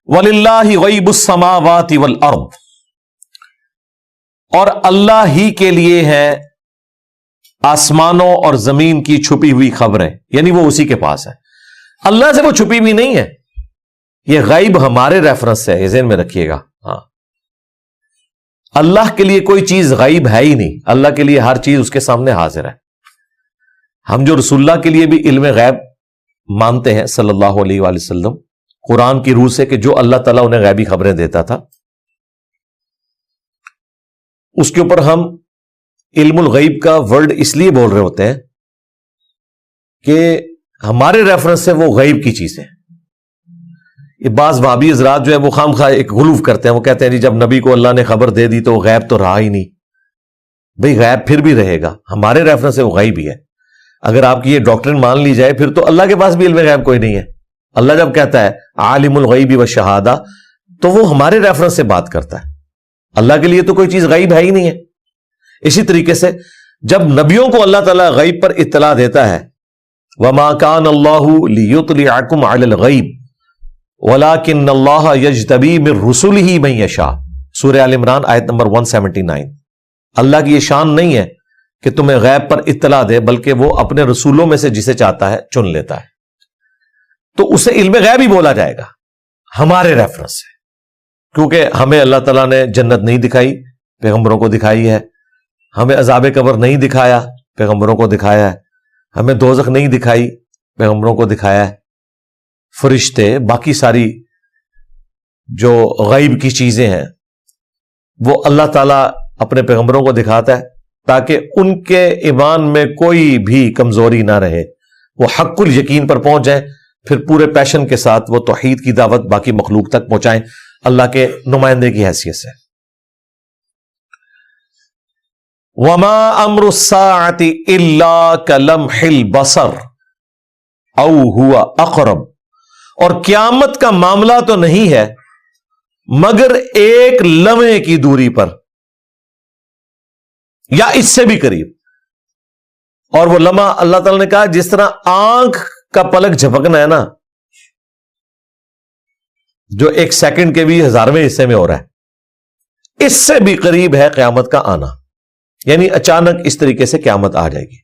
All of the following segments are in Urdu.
وَلِلَّهِ غَيْبُ السَّمَاوَاتِ وَالْأَرْضِ، اور اللہ ہی کے لیے ہے آسمانوں اور زمین کی چھپی ہوئی خبریں، یعنی وہ اسی کے پاس ہے، اللہ سے وہ چھپی ہوئی نہیں ہے۔ یہ غیب ہمارے ریفرنس سے ہے، یہ ذہن میں رکھیے گا۔ ہاں، اللہ کے لیے کوئی چیز غیب ہے ہی نہیں، اللہ کے لیے ہر چیز اس کے سامنے حاضر ہے۔ ہم جو رسول اللہ کے لیے بھی علم غیب مانتے ہیں صلی اللہ علیہ وآلہ وسلم، قرآن کی روح سے، کہ جو اللہ تعالیٰ انہیں غیبی خبریں دیتا تھا، اس کے اوپر ہم علم الغیب کا ورڈ اس لیے بول رہے ہوتے ہیں کہ ہمارے ریفرنس سے وہ غیب کی چیز ہے۔ یہ بعض وہابی حضرات جو ہے وہ خام خواہ ایک غلوف کرتے ہیں، وہ کہتے ہیں جی جب نبی کو اللہ نے خبر دے دی تو غیب تو رہا ہی نہیں۔ بھئی غیب پھر بھی رہے گا، ہمارے ریفرنس سے وہ غیب ہی ہے۔ اگر آپ کی یہ ڈاکٹرن مان لی جائے پھر تو اللہ کے پاس بھی علم غیب کوئی نہیں ہے۔ اللہ جب کہتا ہے عالم الغیب والشہادہ تو وہ ہمارے ریفرنس سے بات کرتا ہے، اللہ کے لیے تو کوئی چیز غیب ہے ہی نہیں ہے۔ اسی طریقے سے جب نبیوں کو اللہ تعالیٰ غیب پر اطلاع دیتا ہے، وَمَا كَانَ اللَّهُ لِيُطْلِعَكُمْ عَلَى الْغَيْبِ وَلَكِنَّ اللَّهَ يَجْتَبِي مِن رُّسُلِهِ مَن يَشَاءُ، سورہ آل عمران آیت نمبر 179۔ اللہ کی یہ شان نہیں ہے کہ تمہیں غیب پر اطلاع دے، بلکہ وہ اپنے رسولوں میں سے جسے چاہتا ہے چن لیتا ہے، تو اسے علم غیب ہی بولا جائے گا ہمارے ریفرنس سے، کیونکہ ہمیں اللہ تعالیٰ نے جنت نہیں دکھائی، پیغمبروں کو دکھائی ہے، ہمیں عذاب قبر نہیں دکھایا، پیغمبروں کو دکھایا ہے، ہمیں دوزخ نہیں دکھائی، پیغمبروں کو دکھایا ہے، فرشتے، باقی ساری جو غیب کی چیزیں ہیں وہ اللہ تعالیٰ اپنے پیغمبروں کو دکھاتا ہے تاکہ ان کے ایمان میں کوئی بھی کمزوری نہ رہے، وہ حق الیقین پر پہنچ جائیں، پھر پورے پیشن کے ساتھ وہ توحید کی دعوت باقی مخلوق تک پہنچائیں اللہ کے نمائندے کی حیثیت سے۔ وَمَا أَمْرُ السَّاعَةِ إِلَّا كَلَمْحِ الْبَصَرِ أَوْ هُوَ أَقْرَبُ، اور قیامت کا معاملہ تو نہیں ہے مگر ایک لمحے کی دوری پر یا اس سے بھی قریب۔ اور وہ لمحہ اللہ تعالیٰ نے کہا جس طرح آنکھ کا پلک جھپکنا ہے نا، جو ایک سیکنڈ کے بھی 1000ویں حصے میں ہو رہا ہے، اس سے بھی قریب ہے قیامت کا آنا، یعنی اچانک اس طریقے سے قیامت آ جائے گی۔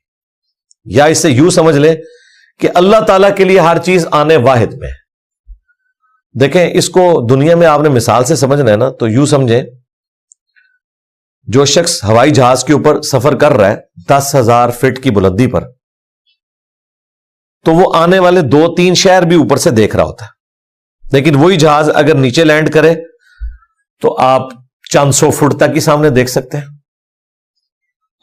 یا اس سے یوں سمجھ لیں کہ اللہ تعالیٰ کے لیے ہر چیز آنے واحد میں ہے۔ دیکھیں اس کو دنیا میں آپ نے مثال سے سمجھنا ہے نا، تو یوں سمجھیں جو شخص ہوائی جہاز کے اوپر سفر کر رہا ہے 10,000 فٹ کی بلندی پر، تو وہ آنے والے 2-3 شہر بھی اوپر سے دیکھ رہا ہوتا ہے، لیکن وہی جہاز اگر نیچے لینڈ کرے تو آپ چند سو فٹ تک ہی سامنے دیکھ سکتے ہیں،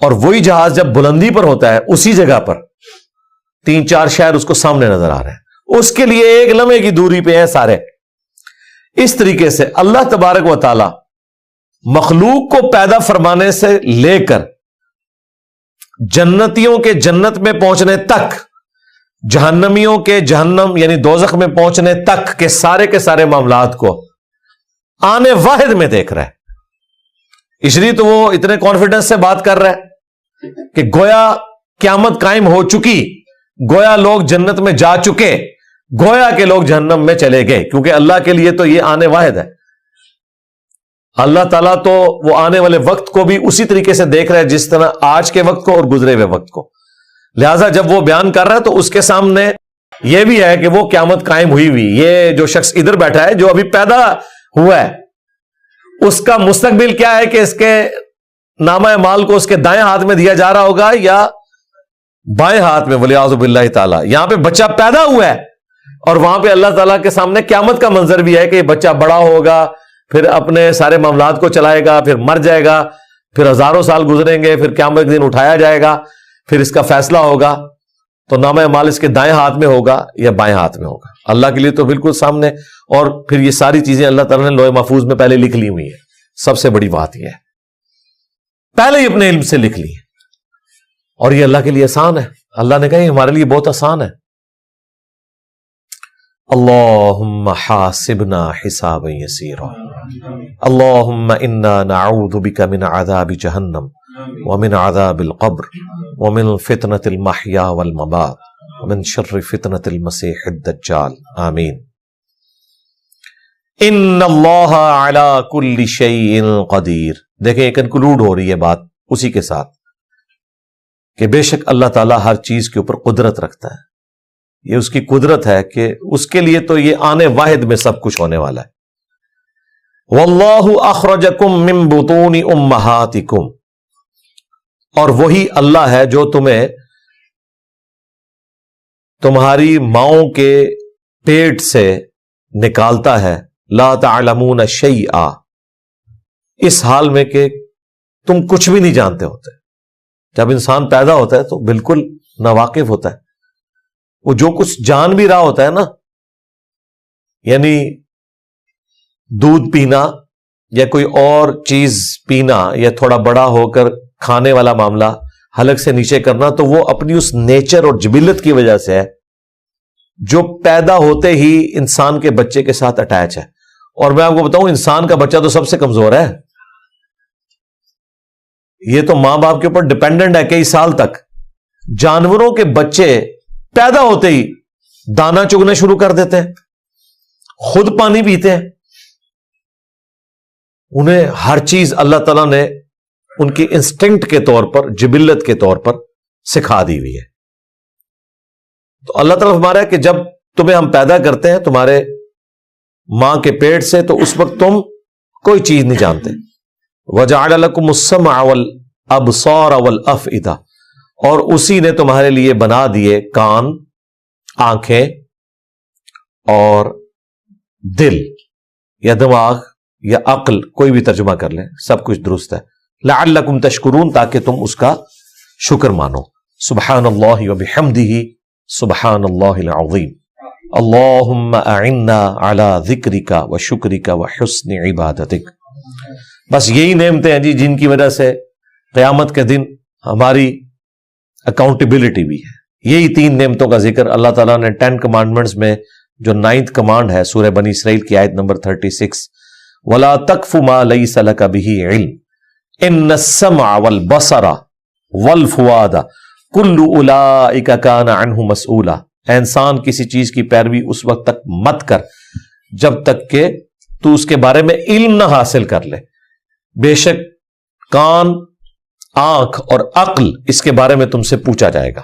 اور وہی جہاز جب بلندی پر ہوتا ہے اسی جگہ پر 3-4 شہر اس کو سامنے نظر آ رہے ہیں، اس کے لیے ایک لمحے کی دوری پہ ہیں سارے۔ اس طریقے سے اللہ تبارک و تعالی مخلوق کو پیدا فرمانے سے لے کر جنتیوں کے جنت میں پہنچنے تک، جہنمیوں کے جہنم یعنی دوزخ میں پہنچنے تک کے سارے معاملات کو آنے واحد میں دیکھ رہا ہے۔ اس لیے تو وہ اتنے کانفیڈنس سے بات کر رہا ہے کہ گویا قیامت قائم ہو چکی، گویا لوگ جنت میں جا چکے، گویا کہ لوگ جہنم میں چلے گئے، کیونکہ اللہ کے لیے تو یہ آنے واحد ہے۔ اللہ تعالیٰ تو وہ آنے والے وقت کو بھی اسی طریقے سے دیکھ رہا ہے جس طرح آج کے وقت کو اور گزرے ہوئے وقت کو، لہذا جب وہ بیان کر رہا ہے تو اس کے سامنے یہ بھی ہے کہ وہ قیامت قائم ہوئی ہوئی، یہ جو شخص ادھر بیٹھا ہے جو ابھی پیدا ہوا ہے، اس کا مستقبل کیا ہے کہ اس کے نامہ اعمال کو اس کے دائیں ہاتھ میں دیا جا رہا ہوگا یا بائیں ہاتھ میں، ولیعوذ باللہ تعالیٰ۔ یہاں پہ بچہ پیدا ہوا ہے اور وہاں پہ اللہ تعالیٰ کے سامنے قیامت کا منظر بھی ہے کہ یہ بچہ بڑا ہوگا، پھر اپنے سارے معاملات کو چلائے گا، پھر مر جائے گا، پھر ہزاروں سال گزریں گے، پھر قیامت کے دن اٹھایا جائے گا، پھر اس کا فیصلہ ہوگا، تو نامہ اعمال اس کے دائیں ہاتھ میں ہوگا یا بائیں ہاتھ میں ہوگا۔ اللہ کے لیے تو بالکل سامنے، اور پھر یہ ساری چیزیں اللہ تعالیٰ نے لوح محفوظ میں پہلے لکھ لی ہوئی ہیں۔ سب سے بڑی بات یہ ہے پہلے ہی اپنے علم سے لکھ لی، اور یہ اللہ کے لیے آسان ہے۔ اللہ نے کہا یہ ہمارے لیے بہت آسان ہے۔ اللہم حاسبنا حسابا یسیرا، اللہم انا نعوذ بک من عذاب جہنم ومن عذاب القبر ومن فتنة المحیا والممات ومن شر فتنة المسیح الدجال، آمین۔ ان اللہ علی کل شیء قدیر. دیکھیں یہ کنکلوڈ ہو رہی ہے بات اسی کے ساتھ کہ بے شک اللہ تعالیٰ ہر چیز کے اوپر قدرت رکھتا ہے. یہ اس کی قدرت ہے کہ اس کے لیے تو یہ آنے واحد میں سب کچھ ہونے والا ہے. واللہ اخرجکم من بطون امہاتکم, اور وہی اللہ ہے جو تمہیں تمہاری ماؤں کے پیٹ سے نکالتا ہے. لا تعلمون شیئا, اس حال میں کہ تم کچھ بھی نہیں جانتے ہوتے. جب انسان پیدا ہوتا ہے تو بالکل ناواقف ہوتا ہے. وہ جو کچھ جان بھی رہا ہوتا ہے نا, یعنی دودھ پینا یا کوئی اور چیز پینا یا تھوڑا بڑا ہو کر کھانے والا معاملہ حلق سے نیچے کرنا, تو وہ اپنی اس نیچر اور جبلت کی وجہ سے ہے جو پیدا ہوتے ہی انسان کے بچے کے ساتھ اٹیچ ہے. اور میں آپ کو بتاؤں, انسان کا بچہ تو سب سے کمزور ہے. یہ تو ماں باپ کے اوپر ڈپینڈنٹ ہے کئی سال تک. جانوروں کے بچے پیدا ہوتے ہی دانا چگنے شروع کر دیتے ہیں, خود پانی پیتے ہیں. انہیں ہر چیز اللہ تعالیٰ نے ان کی انسٹنکٹ کے طور پر, جبلت کے طور پر سکھا دی ہوئی ہے. تو اللہ تعالیٰ فرما رہا ہے کہ جب تمہیں ہم پیدا کرتے ہیں تمہارے ماں کے پیٹ سے, تو اس وقت تم کوئی چیز نہیں جانتے. وَجَعَلَ لَكُمُ السَّمْعَ وَالْأَبْصَارَ وَالْأَفْئِدَةَ, اور اسی نے تمہارے لیے بنا دیے کان, آنکھیں اور دل یا دماغ یا عقل, کوئی بھی ترجمہ کر لیں, سب کچھ درست ہے. لَعَلَّكُمْ تَشْكُرُونَ, تاکہ تم اس کا شکر مانو. سبحان اللہ وبحمدہ, سبحان اللہ العظیم. اللہم اعنا علی ذکرک و شکرک و حسن عبادتک. بس یہی نعمتیں ہیں جی جن کی وجہ سے قیامت کے دن ہماری اکاؤنٹیبلٹی بھی ہے. یہی 3 نعمتوں کا ذکر اللہ تعالیٰ نے 10 کمانڈمنٹس میں, جو 9th کمانڈ ہے سورہ بنی اسرائیل کی آیت نمبر 36, وَلَا تَقْفُ مَا لَيْسَ لَكَ بِهِ عِلْمٌ إِنَّ السَّمْعَ وَالْبَصَرَ وَالْفُؤَادَ كُلُّ أُولَئِكَ كَانَ عَنْهُ مَسْئُولًا. اے انسان, کسی چیز کی پیروی اس وقت تک مت کر جب تک کہ تو اس کے بارے میں علم نہ حاصل کر لے. بے شک کان, آنکھ اور عقل, اس کے بارے میں تم سے پوچھا جائے گا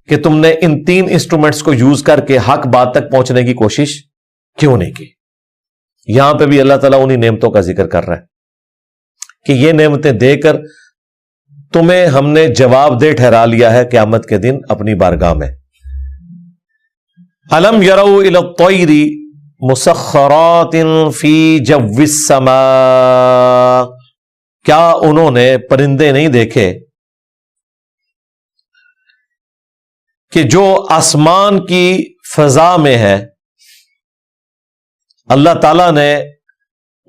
کہ تم نے ان 3 انسٹرومنٹس کو یوز کر کے حق بات تک پہنچنے کی کوشش کیوں نہیں کی. یہاں پہ بھی اللہ تعالیٰ انہی نعمتوں کا ذکر کر رہا ہے کہ یہ نعمتیں دے کر تمہیں ہم نے جواب دہ ٹھہرا لیا ہے قیامت کے دن اپنی بارگاہ میں. الم یروا الی الطیر مسخرات فی جو السماء, کیا انہوں نے پرندے نہیں دیکھے کہ جو آسمان کی فضا میں ہے, اللہ تعالیٰ نے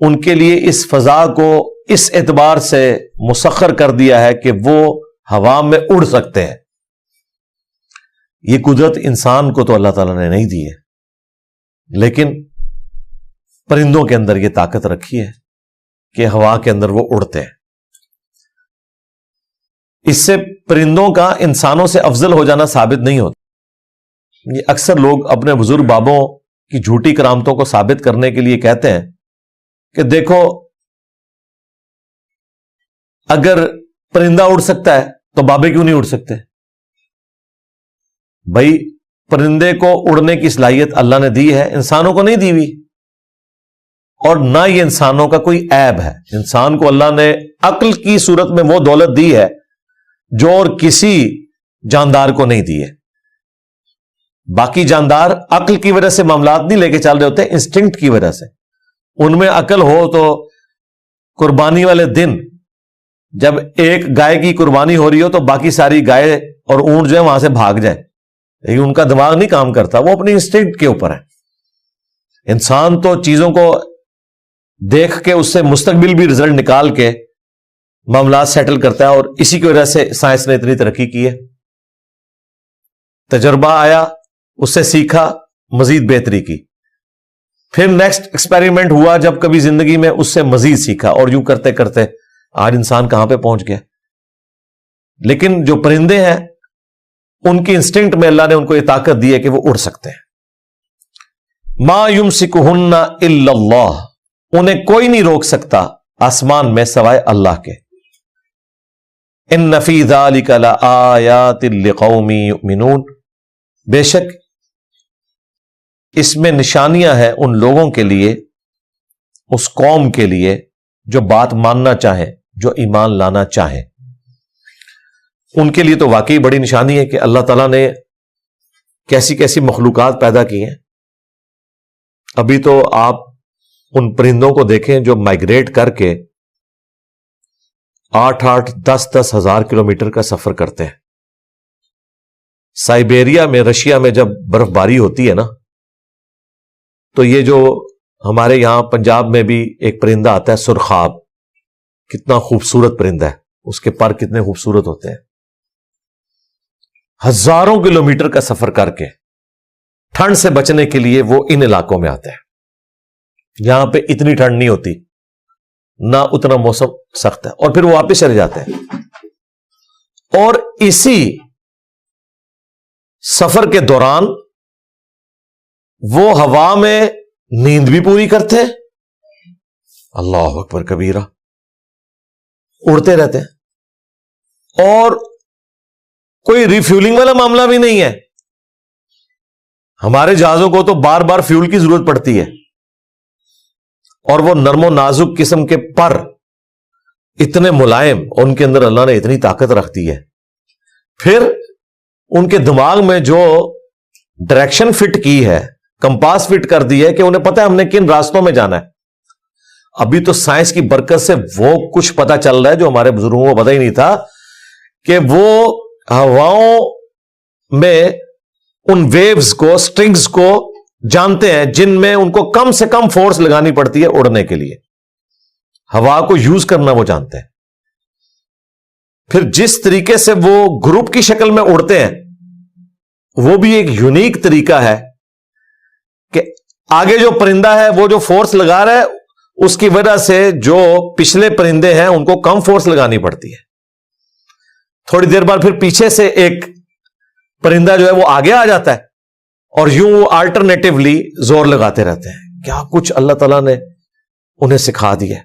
ان کے لیے اس فضا کو اس اعتبار سے مسخر کر دیا ہے کہ وہ ہوا میں اڑ سکتے ہیں. یہ قدرت انسان کو تو اللہ تعالیٰ نے نہیں دی ہے, لیکن پرندوں کے اندر یہ طاقت رکھی ہے کہ ہوا کے اندر وہ اڑتے ہیں. اس سے پرندوں کا انسانوں سے افضل ہو جانا ثابت نہیں ہوتا. یہ اکثر لوگ اپنے بزرگ بابوں کی جھوٹی کرامتوں کو ثابت کرنے کے لیے کہتے ہیں کہ دیکھو اگر پرندہ اڑ سکتا ہے تو بابے کیوں نہیں اڑ سکتے. بھائی پرندے کو اڑنے کی صلاحیت اللہ نے دی ہے, انسانوں کو نہیں دی ہوئی, اور نہ یہ انسانوں کا کوئی عیب ہے. انسان کو اللہ نے عقل کی صورت میں وہ دولت دی ہے جو اور کسی جاندار کو نہیں دی ہے. باقی جاندار عقل کی وجہ سے معاملات نہیں لے کے چل رہے ہوتے, انسٹنکٹ کی وجہ سے. ان میں عقل ہو تو قربانی والے دن جب ایک گائے کی قربانی ہو رہی ہو تو باقی ساری گائے اور اونٹ جو ہے وہاں سے بھاگ جائیں, لیکن ان کا دماغ نہیں کام کرتا, وہ اپنی انسٹنکٹ کے اوپر ہے. انسان تو چیزوں کو دیکھ کے اس سے مستقبل بھی رزلٹ نکال کے معاملات سیٹل کرتا ہے, اور اسی کی وجہ سے سائنس نے اتنی ترقی کی ہے. تجربہ آیا, اس سے سیکھا, مزید بہتری کی, پھر نیکسٹ ایکسپیریمنٹ ہوا جب کبھی زندگی میں, اس سے مزید سیکھا, اور یوں کرتے کرتے آج انسان کہاں پہ پہنچ گیا. لیکن جو پرندے ہیں ان کی انسٹنکٹ میں اللہ نے ان کو یہ طاقت دی ہے کہ وہ اڑ سکتے ہیں. ما یمسکہن الا اللہ, انہیں کوئی نہیں روک سکتا آسمان میں سوائے اللہ کے. ان فی ذلک لآیات لقوم یؤمنون، بے شک اس میں نشانیاں ہیں ان لوگوں کے لیے، اس قوم کے لیے جو بات ماننا چاہیں، جو ایمان لانا چاہیں. ان کے لیے تو واقعی بڑی نشانی ہے کہ اللہ تعالیٰ نے کیسی کیسی مخلوقات پیدا کی ہیں. ابھی تو آپ ان پرندوں کو دیکھیں جو مائگریٹ کر کے 8-8 10-10 ہزار کلومیٹر کا سفر کرتے ہیں. سائبیریا میں، رشیا میں جب برف باری ہوتی ہے نا، تو یہ جو ہمارے یہاں پنجاب میں بھی ایک پرندہ آتا ہے سرخاب، کتنا خوبصورت پرندہ ہے، اس کے پر کتنے خوبصورت ہوتے ہیں. ہزاروں کلومیٹر کا سفر کر کے ٹھنڈ سے بچنے کے لیے وہ ان علاقوں میں آتے ہیں. یہاں پہ اتنی ٹھنڈ نہیں ہوتی، نہ اتنا موسم سخت ہے، اور پھر وہ واپس چلے جاتے ہیں. اور اسی سفر کے دوران وہ ہوا میں نیند بھی پوری کرتے ہیں. اللہ اکبر کبیرہ، اڑتے رہتے ہیں، اور کوئی ریفیولنگ والا معاملہ بھی نہیں ہے. ہمارے جہازوں کو تو بار بار فیول کی ضرورت پڑتی ہے، اور وہ نرم و نازک قسم کے پر اتنے ملائم، ان کے اندر اللہ نے اتنی طاقت رکھ دی ہے. پھر ان کے دماغ میں جو ڈائریکشن فٹ کی ہے، کمپاس فٹ کر دی ہے کہ انہیں پتہ ہے ہم نے کن راستوں میں جانا ہے. ابھی تو سائنس کی برکت سے وہ کچھ پتا چل رہا ہے جو ہمارے بزرگوں کو پتہ ہی نہیں تھا، کہ وہ ہواؤں میں ان ویوز کو، سٹرنگز کو جانتے ہیں جن میں ان کو کم سے کم فورس لگانی پڑتی ہے اڑنے کے لیے. ہوا کو یوز کرنا وہ جانتے ہیں. پھر جس طریقے سے وہ گروپ کی شکل میں اڑتے ہیں، وہ بھی ایک یونیک طریقہ ہے کہ آگے جو پرندہ ہے وہ جو فورس لگا رہا ہے، اس کی وجہ سے جو پچھلے پرندے ہیں ان کو کم فورس لگانی پڑتی ہے. تھوڑی دیر بعد پھر پیچھے سے ایک پرندہ جو ہے وہ آگے آ جاتا ہے، اور یوں وہ آلٹرنیٹیولی زور لگاتے رہتے ہیں. کیا کچھ اللہ تعالیٰ نے انہیں سکھا دیا ہے.